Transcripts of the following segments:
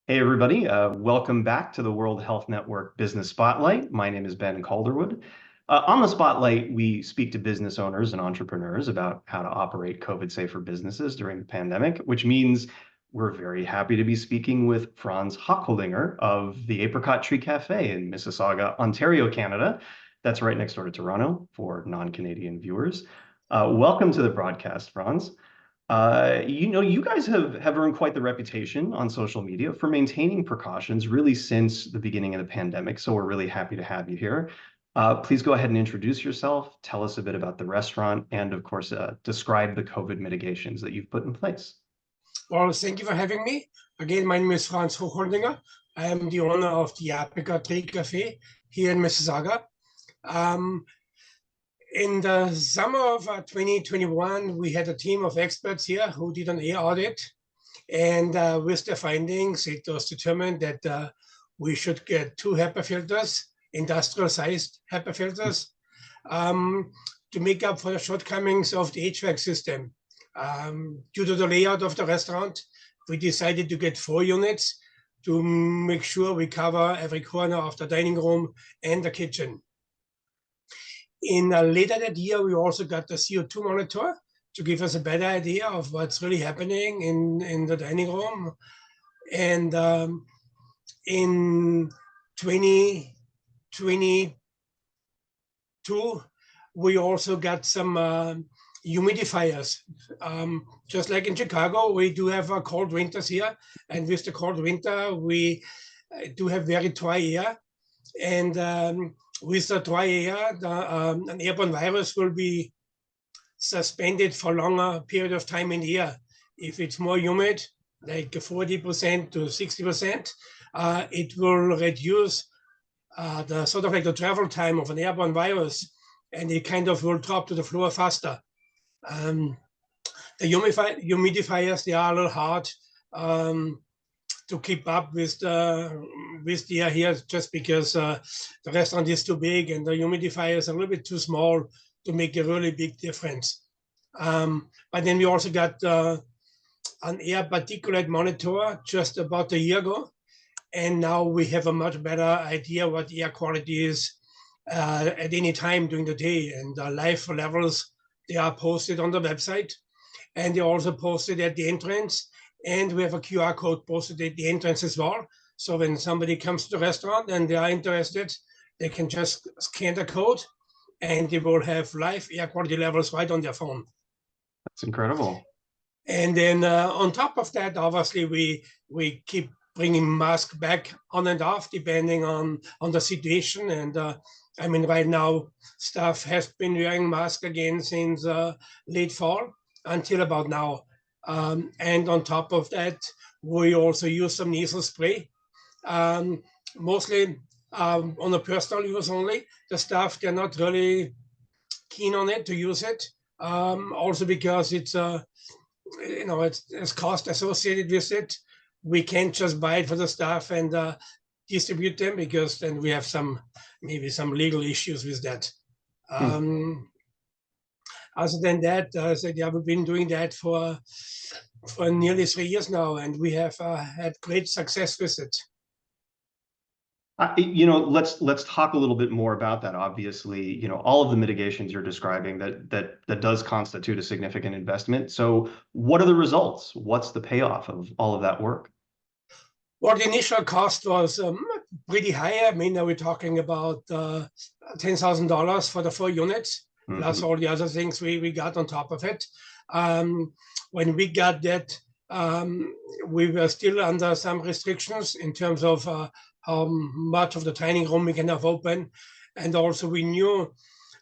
Hey, everybody. Welcome back to the World Health Network Business Spotlight. My name is Ben Calderwood. On the Spotlight, we speak to business owners and entrepreneurs about how to operate COVID-safer businesses during the pandemic, which means we're very happy to be speaking with Franz Hochholdinger of the Apricot Tree Cafe in Mississauga, Ontario, Canada. That's right next door to Toronto for non-Canadian viewers. Welcome to the broadcast, Franz. You guys have earned quite the reputation on social media for maintaining precautions really since the beginning of the pandemic. So we're really happy to have you here. Please go ahead and introduce yourself. Tell us a bit about the restaurant and, of course, describe the COVID mitigations that you've put in place. Well, thank you for having me. Again, my name is Franz Hochholdinger. I am the owner of the Apricot Tree Cafe here in Mississauga. In the summer of 2021, we had a team of experts here who did an air audit. And with the findings, it was determined that we should get 2 HEPA filters, industrial-sized HEPA filters, to make up for the shortcomings of the HVAC system. Due to the layout of the restaurant, we decided to get 4 units to make sure we cover every corner of the dining room and the kitchen. Later that year, we also got the CO2 monitor to give us a better idea of what's really happening in the dining room. And in 2022, we also got some humidifiers. Just like in Chicago, we do have cold winters here. And with the cold winter, we do have very dry air. And with the dry air, an airborne virus will be suspended for a longer period of time in the air. If it's more humid, like 40% to 60%, it will reduce the sort of like the travel time of an airborne virus, and it kind of will drop to the floor faster. The humidifiers, they are a little hard to keep up with the air here, just because the restaurant is too big and the humidifier is a little bit too small to make a really big difference. But then we also got an air particulate monitor just about a year ago, and now we have a much better idea what air quality is at any time during the day. And the live levels, they are posted on the website, and they're also posted at the entrance. And we have a QR code posted at the entrance as well. So when somebody comes to the restaurant and they are interested, they can just scan the code and they will have live air quality levels right on their phone. That's incredible. And then on top of that, obviously, we keep bringing masks back on and off, depending on the situation. And I mean, right now, staff has been wearing masks again since late fall until about now. And on top of that, we also use some nasal spray, mostly on a personal use only. The staff, they're not really keen on it to use it, also because it's it's cost associated with it. We can't just buy it for the staff and distribute them, because then we have maybe some legal issues with that. Other than that, I said, yeah, we've been doing that for nearly 3 years now, and we have had great success with it. Let's talk a little bit more about that. Obviously, all of the mitigations you're describing, that does constitute a significant investment. So what are the results? What's the payoff of all of that work? Well, the initial cost was pretty high. I mean, we're talking about $10,000 for the 4 units. Plus all the other things we got on top of it. When we got that, we were still under some restrictions in terms of how much of the dining room we can have open. And also we knew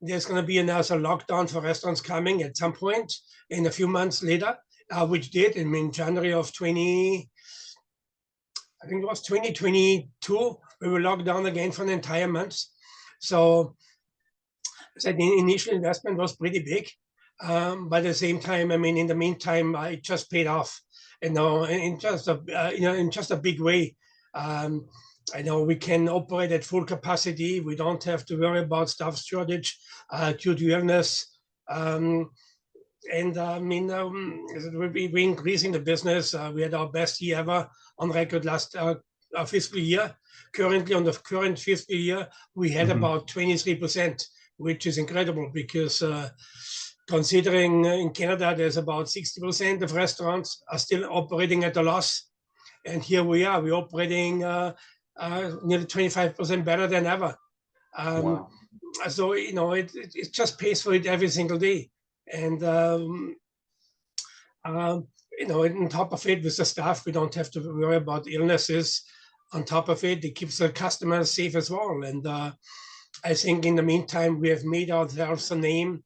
there's going to be another lockdown for restaurants coming at some point in a few months later, which did. I mean, January of 2022, we were locked down again for an entire month. So the initial investment was pretty big, but at the same time, I mean, in the meantime, it just paid off, in just a big way. I know we can operate at full capacity. We don't have to worry about staff shortage due to illness. And we're increasing the business. We had our best year ever on record last fiscal year. Currently, on the current fiscal year, we had about 23%, which is incredible because considering in Canada, there's about 60% of restaurants are still operating at a loss. And here we are, we're operating nearly 25% better than ever. Wow. So, it just pays for it every single day. And, on top of it, with the staff, we don't have to worry about illnesses. On top of it, it keeps the customers safe as well. And I think in the meantime, we have made ourselves a name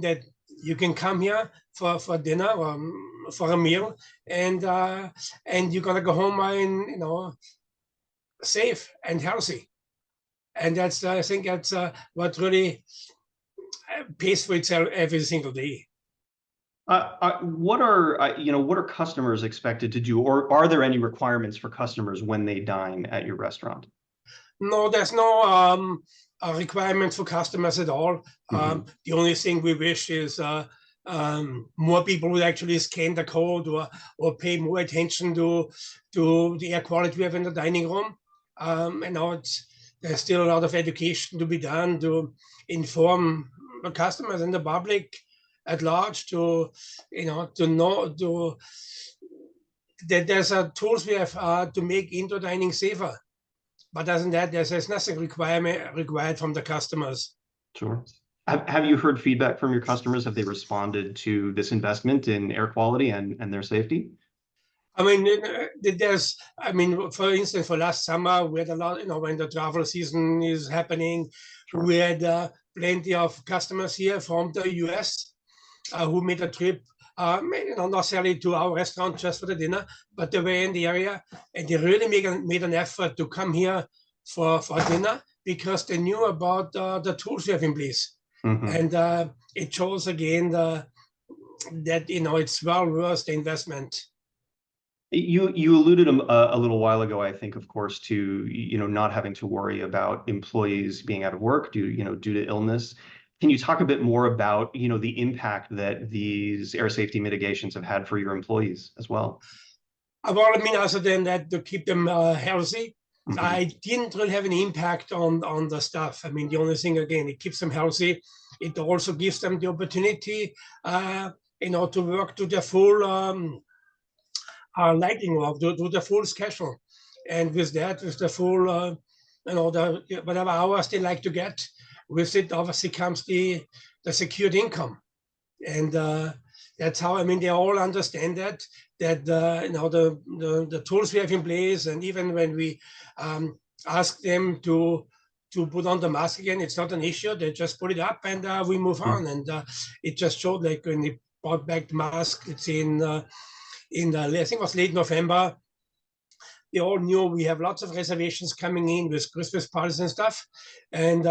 that you can come here for dinner or for a meal, and you're gonna go home safe and healthy. And that's I think that's what really pays for itself every single day. What are customers expected to do, or are there any requirements for customers when they dine at your restaurant? No, there's no requirement for customers at all. The only thing we wish is more people would actually scan the code or pay more attention to the air quality we have in the dining room. There's still a lot of education to be done to inform the customers and the public at large to know that there's tools we have to make indoor dining safer. But other than that, there's nothing required from the customers. Sure. Have you heard feedback from your customers? Have they responded to this investment in air quality and their safety? For instance, for last summer, we had a lot, when the travel season is happening, sure. We had plenty of customers here from the US who made a trip, not necessarily to our restaurant just for the dinner, but they were in the area and they really made an effort to come here for dinner because they knew about the tools we have in place. And it shows again that it's well worth the investment. You alluded a little while ago, I think, of course, to not having to worry about employees being out of work due to illness. Can you talk a bit more about the impact that these air safety mitigations have had for your employees as well? Well, other than that, to keep them healthy, I didn't really have any impact on the staff. The only thing, again, it keeps them healthy. It also gives them the opportunity, to work to their full lighting work, do the full schedule. And with the full, whatever hours they like to get, with it obviously comes the secured income. And that's how, they all understand that the tools we have in place, and even when we ask them to put on the mask again, it's not an issue. They just put it up and we move on. And it just showed, like when they brought back the mask, it's I think it was late November, they all knew we have lots of reservations coming in with Christmas parties and stuff. And,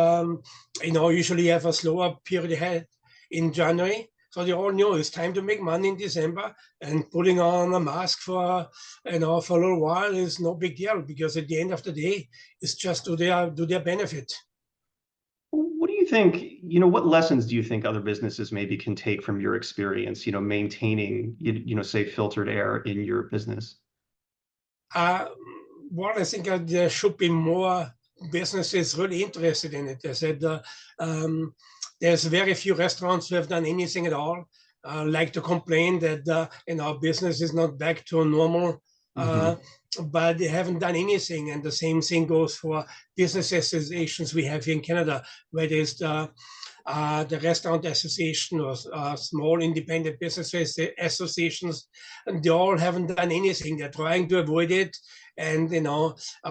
usually have a slower period ahead in January. So they all knew it's time to make money in December, and putting on a mask for a little while is no big deal, because at the end of the day, it's just to their benefit. What do you think, what lessons do you think other businesses maybe can take from your experience, maintaining, say, filtered air in your business? Well, I think there should be more businesses really interested in it. I said there's very few restaurants who have done anything at all. Like to complain that our business is not back to normal, but they haven't done anything. And the same thing goes for business associations we have here in Canada, where there's the Restaurant Association or small independent business associations, and they all haven't done anything. They're trying to avoid it and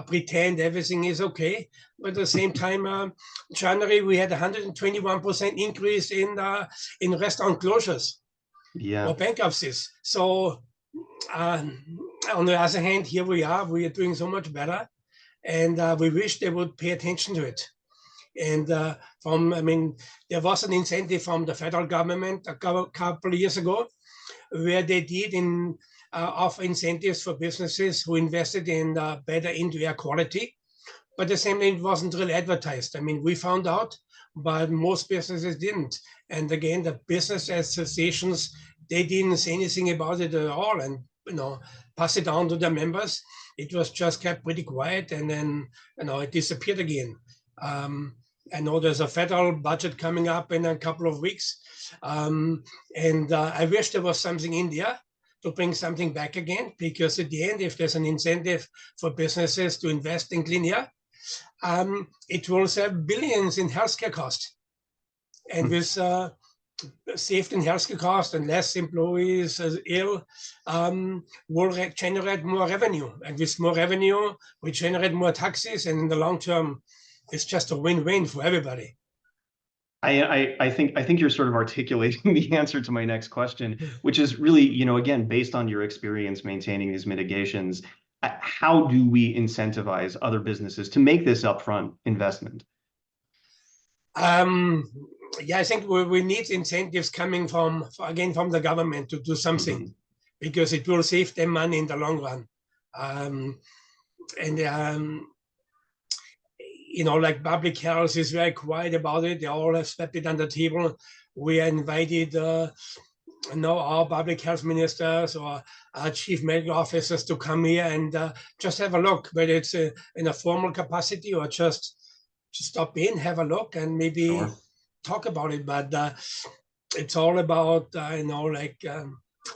pretend everything is okay. But at the same time, January we had 121% increase in restaurant closures, or bankruptcies. So on the other hand, here we are doing so much better, and we wish they would pay attention to it. And there was an incentive from the federal government a couple of years ago, where they did offer incentives for businesses who invested in better indoor air quality. But the same thing wasn't really advertised. We found out but most businesses didn't. And again, the business associations, they didn't say anything about it at all, and pass it on to the members. It was just kept pretty quiet, and then it disappeared again. I know there's a federal budget coming up in a couple of weeks, and I wish there was something in there to bring something back again, because at the end, if there's an incentive for businesses to invest in clean air, it will save billions in healthcare costs. And with saved in healthcare costs and less employees ill, will generate more revenue. And with more revenue, we generate more taxes. And in the long term, it's just a win-win for everybody. I think you're sort of articulating the answer to my next question, which is really, again, based on your experience maintaining these mitigations, how do we incentivize other businesses to make this upfront investment? Yeah, I think we need incentives coming from the government to do something, because it will save them money in the long run. Like public health is very quiet about it. They all have swept it under the table. We invited our public health ministers or our chief medical officers to come here and just have a look, whether it's in a formal capacity or just stop in, have a look, and maybe talk about it. But it's all about,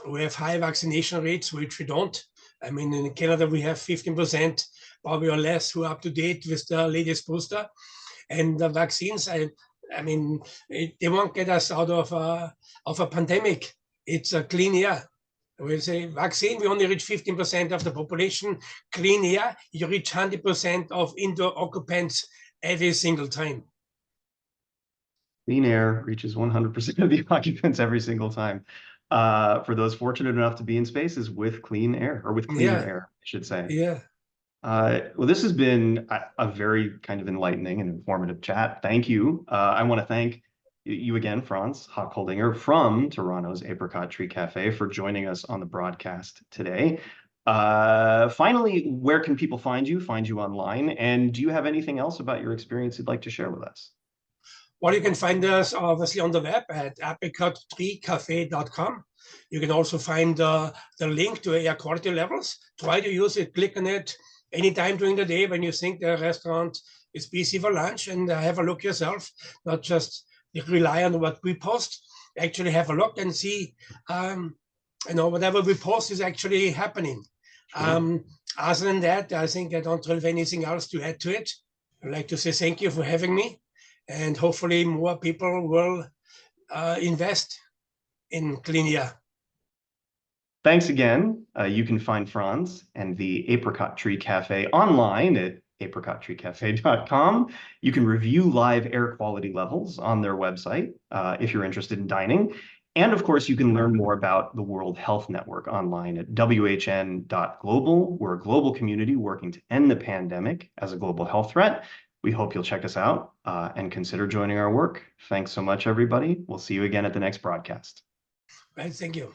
we have high vaccination rates, which we don't. I mean, in Canada, we have 15%, probably or less, who are up to date with the latest booster. And the vaccines, they won't get us out of a pandemic. It's a clean air. We say vaccine, we only reach 15% of the population. Clean air, you reach 100% of indoor occupants every single time. Clean air reaches 100% of the occupants every single time. For those fortunate enough to be in spaces with clean air, or with cleaner air, I should say. Yeah. Well, this has been a very kind of enlightening and informative chat. Thank you. I want to thank you again, Franz Hochholdinger from Toronto's Apricot Tree Cafe, for joining us on the broadcast today. Finally, where can people find you online? And do you have anything else about your experience you'd like to share with us? Well, you can find us obviously on the web at apricottreecafe.com. You can also find the link to air quality levels. Try to use it, click on it anytime during the day when you think the restaurant is busy for lunch, and have a look yourself, not just rely on what we post. Actually have a look and see, whatever we post is actually happening. Other than that, I think I don't have anything else to add to it. I'd like to say thank you for having me, and hopefully more people will invest in clean air. Thanks again. You can find Franz and the Apricot Tree Cafe online at apricottreecafe.com. You can review live air quality levels on their website if you're interested in dining. And of course, you can learn more about the World Health Network online at whn.global. We're a global community working to end the pandemic as a global health threat. We hope you'll check us out and consider joining our work. Thanks so much, everybody. We'll see you again at the next broadcast. Right, thank you.